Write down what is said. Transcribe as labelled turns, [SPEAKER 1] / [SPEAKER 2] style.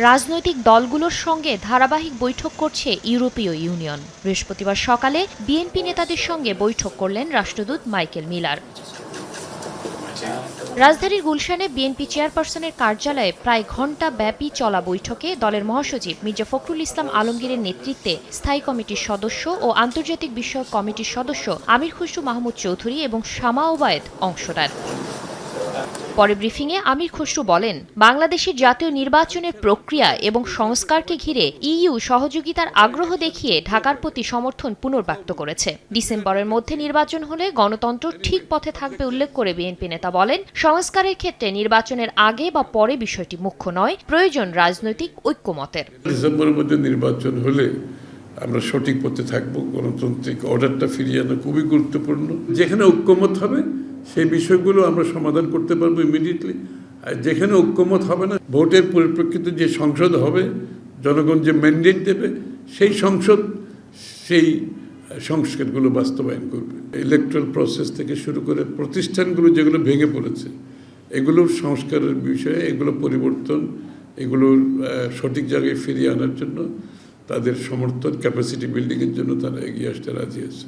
[SPEAKER 1] রাজনৈতিক দলগুলোর সঙ্গে ধারাবাহিক বৈঠক করছে ইউরোপীয় ইউনিয়ন। বৃহস্পতিবার সকালে বিএনপি নেতাদের সঙ্গে বৈঠক করলেন রাষ্ট্রদূত মাইকেল মিলার। রাজধানীর গুলশানে বিএনপি চেয়ারপারসনের কার্যালয়ে প্রায় ঘণ্টা ব্যাপী চলা বৈঠকে দলের মহাসচিব মির্জা ফখরুল ইসলাম আলমগীরের নেতৃত্বে স্থায়ী কমিটির সদস্য ও আন্তর্জাতিক বিষয়ক কমিটির সদস্য আমির খসরু মাহমুদ চৌধুরী এবং শামা ওবায়েদ অংশ নেন। পরে ব্রিফিংয়ে আমির খসরু বলেন, বাংলাদেশের জাতীয় নির্বাচনের প্রক্রিয়া এবং সংস্কারকে ঘিরে ইইউ সহযোগিতার আগ্রহ দেখিয়ে ঢাকার প্রতি সমর্থন পুনর্ব্যক্ত করেছে। ডিসেম্বরের মধ্যে নির্বাচন হলে গণতন্ত্র ঠিক পথে থাকবে উল্লেখ করে বিএনপি নেতা বলেন, সংস্কারের ক্ষেত্রে নির্বাচনের আগে বা পরে বিষয়টি মুখ্য নয়, প্রয়োজন রাজনৈতিক ঐক্যমতের।
[SPEAKER 2] ডিসেম্বরের মধ্যে নির্বাচন হলে আমরা সঠিক পথে থাকবো। গণতান্ত্রিক অর্ডারটা ফিরিয়ে আনা খুবই গুরুত্বপূর্ণ। যেখানে ঐক্যমত হবে সেই বিষয়গুলো আমরা সমাধান করতে পারবো ইমিডিয়েটলি। আর যেখানে ঐক্যমত হবে না, ভোটের পরিপ্রেক্ষিতে যে সংসদ হবে, জনগণ যে ম্যান্ডেট দেবে, সেই সংসদ সেই সংস্কারগুলো বাস্তবায়ন করবে। ইলেকট্রাল প্রসেস থেকে শুরু করে প্রতিষ্ঠানগুলো যেগুলো ভেঙে পড়েছে, এগুলোর সংস্কারের বিষয়ে, এগুলো পরিবর্তন, এগুলোর সঠিক জায়গায় ফিরিয়ে আনার জন্য তাদের সমর্থন, ক্যাপাসিটি বিল্ডিংয়ের জন্য তারা এগিয়ে আসতে রাজি আছে।